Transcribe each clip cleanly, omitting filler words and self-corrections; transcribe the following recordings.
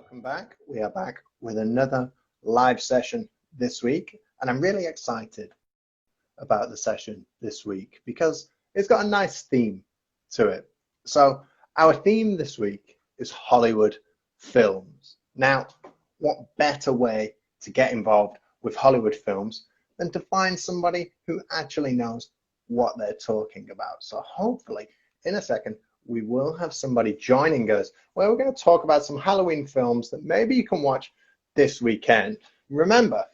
Welcome back. We are back with another live session this week, and I'm really excited about the session this week because it's got a nice theme to it. So our theme this week is Hollywood films. Now, what better way to get involved with Hollywood films than to find somebody who actually knows what they're talking about? So hopefully in a second we will have somebody joining us where we're going to talk about some Halloween films that maybe you can watch this weekend. Remember,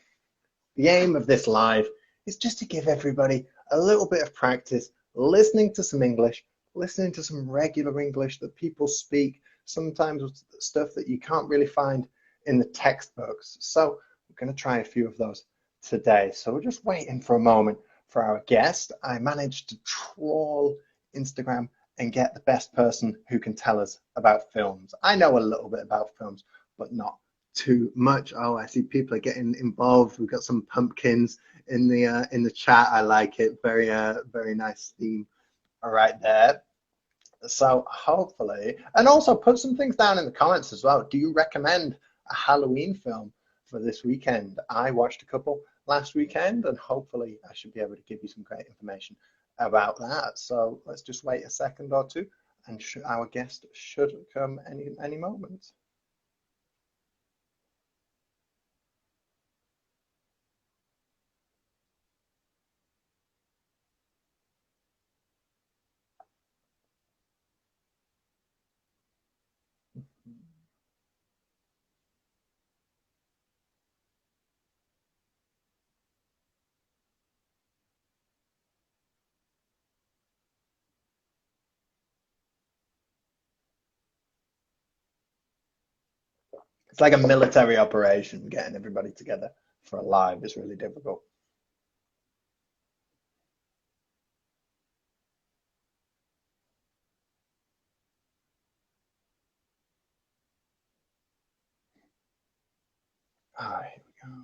the aim of this live is just to give everybody a little bit of practice listening to some English, listening to some regular English that people speak, sometimes stuff that you can't really find in the textbooks. So we're going to try a few of those today. So we're just waiting for a moment for our guest. I managed to trawl Instagram and get the best person who can tell us about films. I know a little bit about films, but not too much. Oh, I see people are getting involved. We've got some pumpkins in the chat. I like it. Very nice theme right there. So hopefully, and also put some things down in the comments as well. Do you recommend a Halloween film for this weekend? I watched a couple last weekend, and hopefully I should be able to give you some great information about that. So let's just wait a second or two, and our guest should come any moment. It's like a military operation. Getting everybody together for a live is really difficult. Ah, here we go.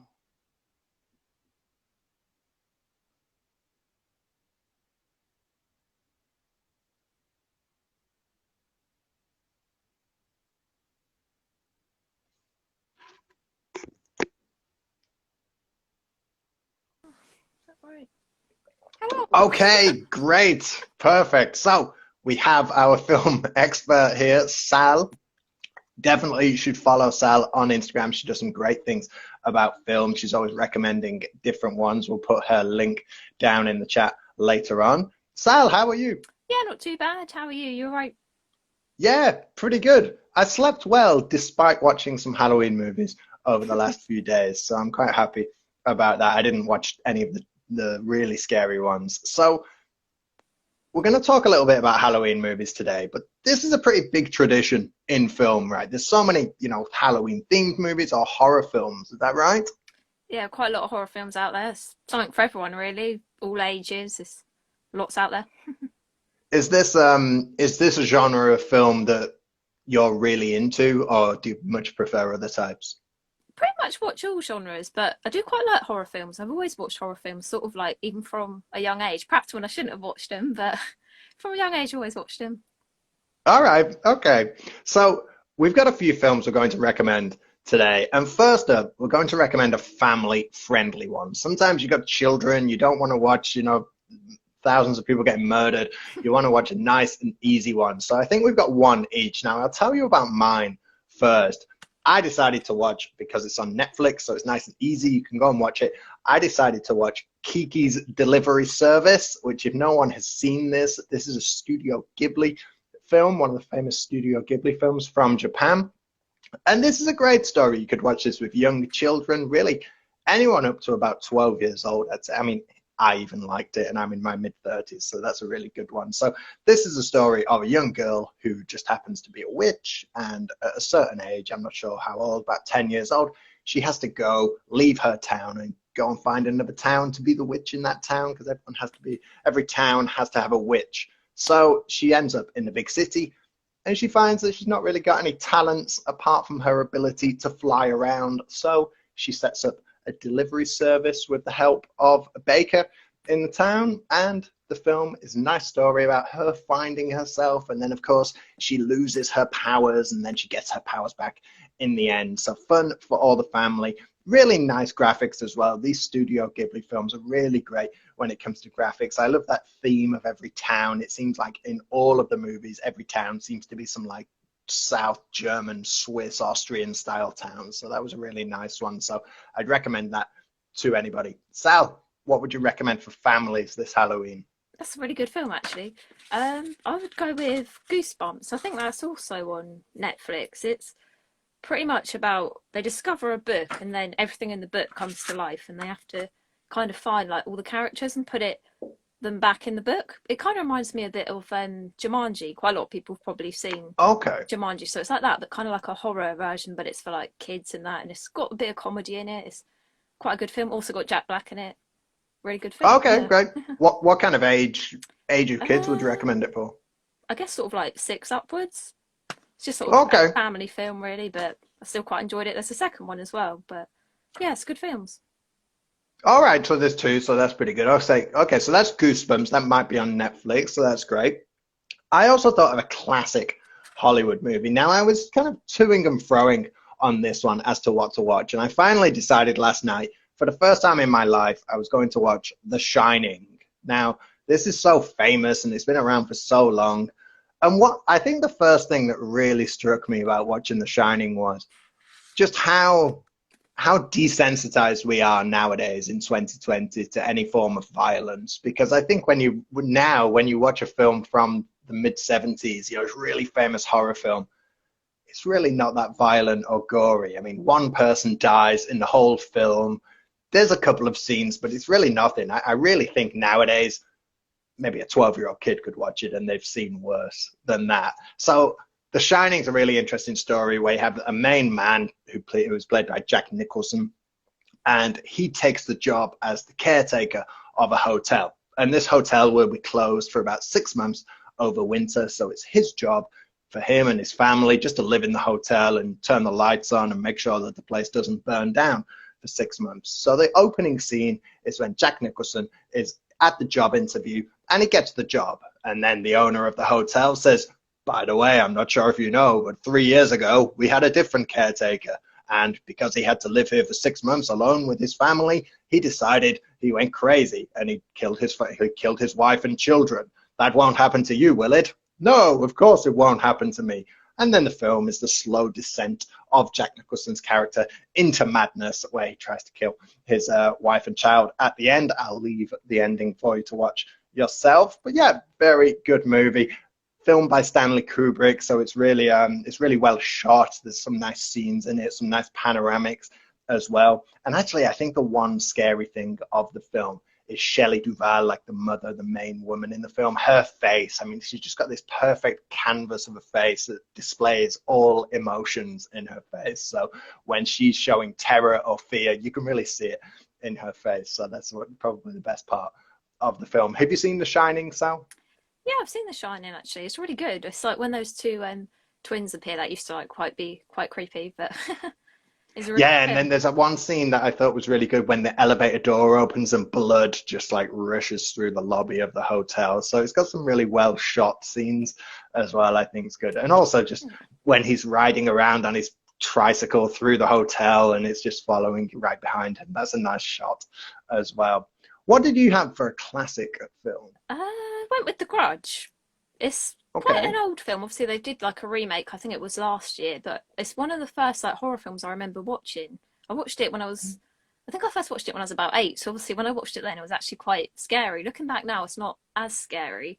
Okay, great, perfect. So we have our film expert here, Sal. Definitely you should follow Sal on Instagram. She does some great things about film. She's always recommending different ones. We'll put her link down in the chat later on. Sal, how are you? Yeah, not too bad. How are you? You all right? Yeah, pretty good. I slept well despite watching some Halloween movies over the last few days, so I'm quite happy about that. I didn't watch any of the really scary ones. So we're going to talk a little bit about Halloween movies today, but this is a pretty big tradition in film, right? There's so many, Halloween themed movies or horror films. Is that right? Yeah, quite a lot of horror films out there. It's something for everyone, really. All ages. There's lots out there. Is this a genre of film that you're really into, or do you much prefer other types? Pretty much watch all genres, but I do quite like horror films. I've always watched horror films, sort of like even from a young age. Perhaps when I shouldn't have watched them, but from a young age, I always watched them. All right, okay. So we've got a few films we're going to recommend today. And first up, we're going to recommend a family-friendly one. Sometimes you've got children, you don't want to watch, thousands of people getting murdered. You want to watch a nice and easy one. So I think we've got one each. Now, I'll tell you about mine first. I decided to watch, because it's on Netflix, so it's nice and easy. You can go and watch it. I decided to watch Kiki's Delivery Service, which if no one has seen this is a Studio Ghibli film, one of the famous Studio Ghibli films from Japan. And this is a great story. You could watch this with young children, really anyone up to about 12 years old. I mean, I even liked it, and I'm in my mid-30s, so that's a really good one. So this is a story of a young girl who just happens to be a witch, and at a certain age, I'm not sure how old, about 10 years old, she has to leave her town and go and find another town to be the witch in that town, because every town has to have a witch. So she ends up in the big city, and she finds that she's not really got any talents apart from her ability to fly around. So she sets up a delivery service with the help of a baker in the town, and the film is a nice story about her finding herself, and then of course she loses her powers, and then she gets her powers back in the end. So fun for all the family. Really nice graphics as well. These Studio Ghibli films are really great when it comes to graphics. I love that theme of every town. It seems like in all of the movies, every town seems to be some like South German, Swiss, Austrian style towns. So that was a really nice one. So I'd recommend that to anybody. Sal, what would you recommend for families this Halloween? That's a really good film, actually. I would go with Goosebumps. I think that's also on Netflix. It's pretty much about they discover a book and then everything in the book comes to life and they have to kind of find like all the characters and put them back in the book. It kind of reminds me a bit of Jumanji. Quite a lot of people have probably seen Okay. Jumanji, so it's like that, but kind of like a horror version, but it's for like kids and that, and it's got a bit of comedy in it. It's quite a good film. Also got Jack Black in it. Really good film. Okay, Yeah. great. What kind of age of kids would you Uh, recommend it for? I guess sort of like 6 upwards. It's just sort of a Okay. family film, really, but I still quite enjoyed it. There's a second one as well, but yeah, it's good films. All right, so there's two, so that's pretty good. I'll say, okay, so that's Goosebumps. That might be on Netflix, so that's great. I also thought of a classic Hollywood movie. Now, I was kind of toing and froing on this one as to what to watch, and I finally decided last night, for the first time in my life, I was going to watch The Shining. Now, this is so famous and it's been around for so long. And what I think the first thing that really struck me about watching The Shining was just how desensitized we are nowadays in 2020 to any form of violence. Because I think when you watch a film from the mid 70s, it's a really famous horror film, it's really not that violent or gory. I mean, one person dies in the whole film. There's a couple of scenes, but it's really nothing. I really think nowadays maybe a 12-year-old kid could watch it and they've seen worse than that. So The Shining's a really interesting story where you have a main man who was played by Jack Nicholson, and he takes the job as the caretaker of a hotel. And this hotel will be closed for about 6 months over winter, so it's his job for him and his family just to live in the hotel and turn the lights on and make sure that the place doesn't burn down for 6 months. So the opening scene is when Jack Nicholson is at the job interview and he gets the job. And then the owner of the hotel says, by the way, I'm not sure if you know, but 3 years ago, we had a different caretaker. And because he had to live here for 6 months alone with his family, he decided he went crazy and he killed his wife and children. That won't happen to you, will it? No, of course it won't happen to me. And then the film is the slow descent of Jack Nicholson's character into madness where he tries to kill his wife and child. At the end, I'll leave the ending for you to watch yourself. But yeah, very good movie. Filmed by Stanley Kubrick, so it's really well shot. There's some nice scenes in it, some nice panoramics as well. And actually, I think the one scary thing of the film is Shelley Duvall, like the mother, the main woman in the film. Her face, I mean, she's just got this perfect canvas of a face that displays all emotions in her face. So when she's showing terror or fear, you can really see it in her face. So that's probably the best part of the film. Have you seen The Shining, Sal? Yeah, I've seen The Shining actually. It's really good. It's like when those two twins appear, that used to like be quite creepy, but it's a really Yeah, good and then film. there's that one scene that I thought was really good when the elevator door opens and blood just like rushes through the lobby of the hotel. So it's got some really well shot scenes as well. I think it's good. And also just when he's riding around on his tricycle through the hotel and it's just following right behind him. That's a nice shot as well. What did you have for a classic film? Went with The Grudge. It's quite an Okay. old film. Obviously, they did like a remake. I think it was last year, but it's one of the first like horror films I remember watching. I watched it when I was, I think I first watched it when I was about 8. So obviously, when I watched it then, it was actually quite scary. Looking back now, it's not as scary,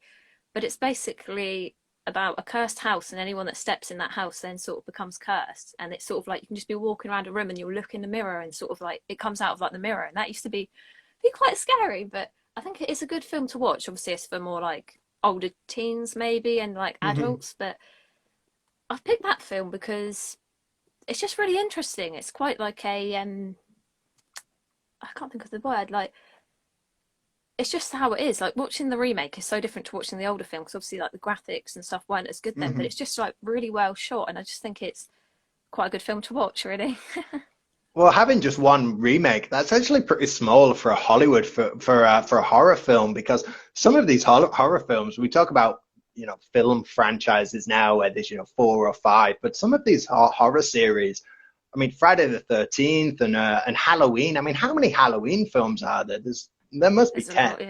but it's basically about a cursed house, and anyone that steps in that house then sort of becomes cursed. And it's sort of like you can just be walking around a room and you'll look in the mirror, and sort of like it comes out of like the mirror, and that used to be quite scary. But I think it is a good film to watch. Obviously, it's for more like older teens maybe and like Hmm. adults, but I've picked that film because it's just really interesting. It's quite like a I can't think of the word, like it's just how it is. Like watching the remake is so different to watching the older film because obviously like the graphics and stuff weren't as good then, but Hmm. it's just like really well shot, and I just think it's quite a good film to watch, really. Well, having just one remake, that's actually pretty small for a Hollywood for a horror film because some of these horror films we talk about, film franchises now where there's 4 or 5, but some of these horror series I mean, Friday the 13th and Halloween. I mean, how many Halloween films are there? There must be There's a 10. lot,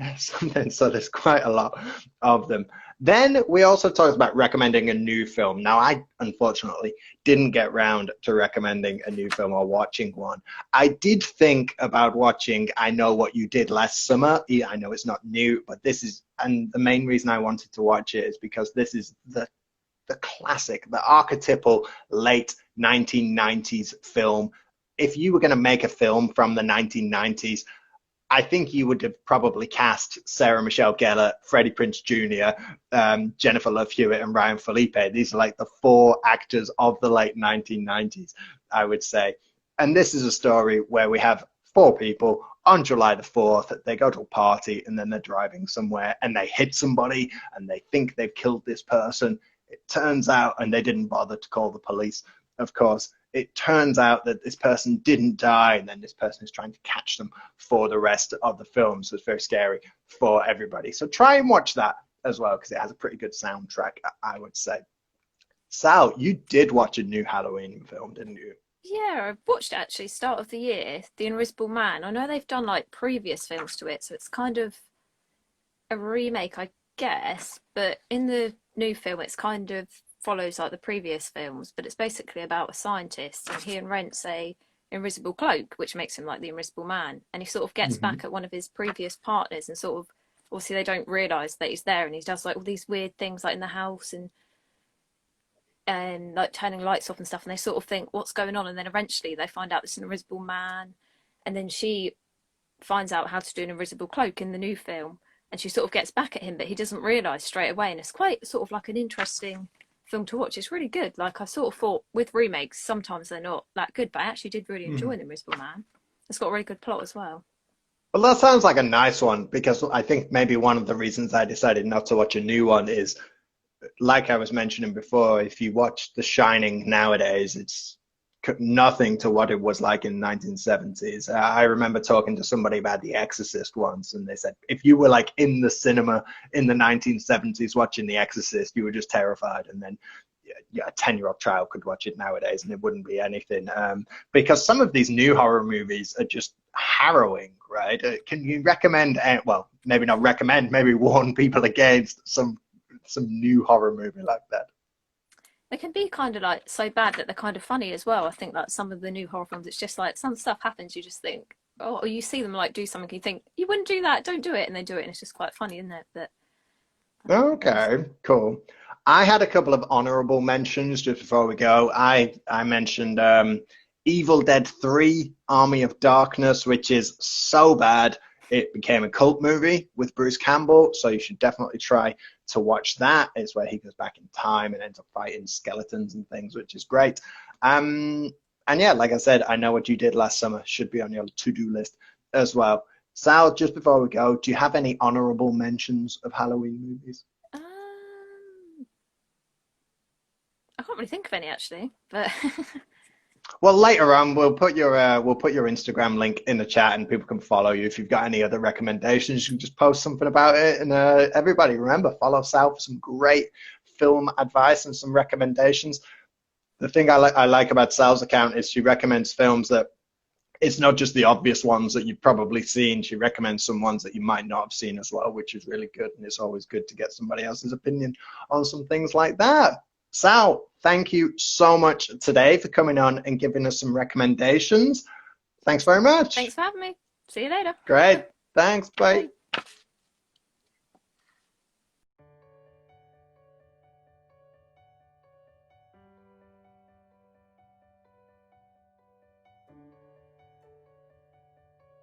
yeah. Something, so there's quite a lot of them. Then we also talked about recommending a new film. Now, I unfortunately didn't get round to recommending a new film or watching one. I did think about watching I Know What You Did Last Summer. I know it's not new, but this is, and the main reason I wanted to watch it is because this is the classic, the archetypal late 1990s film. If you were going to make a film from the 1990s, I think you would have probably cast Sarah Michelle Gellar, Freddie Prinze Jr., Jennifer Love Hewitt, and Ryan Phillippe. These are like the four actors of the late 1990s, I would say. And this is a story where we have four people on July the 4th. They go to a party and then they're driving somewhere and they hit somebody and they think they've killed this person. It turns out, and they didn't bother to call the police, of course, it turns out that this person didn't die, and then this person is trying to catch them for the rest of the film. So it's very scary for everybody. So try and watch that as well, because it has a pretty good soundtrack, I would say. Sal, you did watch a new Halloween film, didn't you? Yeah, I watched it actually start of the year, The Invisible Man. I know they've done like previous films to it, so it's kind of a remake, I guess. But in the new film, it's kind of follows like the previous films, but it's basically about a scientist, and he invents a invisible cloak, which makes him like the Invisible Man. And he sort of gets Mm-hmm. back at one of his previous partners, and sort of obviously they don't realise that he's there, and he does like all these weird things like in the house and like turning lights off and stuff, and they sort of think what's going on, and then eventually they find out it's an Invisible Man, and then she finds out how to do an invisible cloak in the new film, and she sort of gets back at him, but he doesn't realise straight away, and it's quite sort of like an interesting film to watch. It's really good. Like I sort of thought with remakes, sometimes they're not that good, but I actually did really enjoy The Invisible Man. It's got a really good plot as well. Well, that sounds like a nice one, because I think maybe one of the reasons I decided not to watch a new one is, like I was mentioning before, if you watch The Shining nowadays, it's nothing to what it was like in the 1970s. I remember talking to somebody about The Exorcist once, and they said if you were like in the cinema in the 1970s watching The Exorcist, you were just terrified. And then a 10-year-old child could watch it nowadays and it wouldn't be anything. Because some of these new horror movies are just harrowing, right? Can you recommend, well, maybe not recommend, maybe warn people against some new horror movie like that? They can be kind of like so bad that they're kind of funny as well. I think like some of the new horror films, it's just like some stuff happens, you just think, oh, or you see them like do something, you think you wouldn't do that, don't do it, and they do it, and it's just quite funny, isn't it? But Okay, cool. I had a couple of honorable mentions just before we go. I mentioned Evil Dead 3, Army of Darkness, which is so bad it became a cult movie with Bruce Campbell, so you should definitely try to watch that. It's where he goes back in time and ends up fighting skeletons and things, which is great. And yeah, like I said, I Know What You Did Last Summer should be on your to-do list as well. Sal, just before we go, do you have any honorable mentions of Halloween movies? um, I can't really think of any actually. But Well, later on, we'll put your Instagram link in the chat, and people can follow you. If you've got any other recommendations, you can just post something about it. And everybody, remember, follow Sal for some great film advice and some recommendations. The thing I like about Sal's account is she recommends films that it's not just the obvious ones that you've probably seen. She recommends some ones that you might not have seen as well, which is really good. And it's always good to get somebody else's opinion on some things like that. Sal, thank you so much today for coming on and giving us some recommendations. Thanks very much. thanks for having me. See you later. Great. Thanks. Bye. Bye.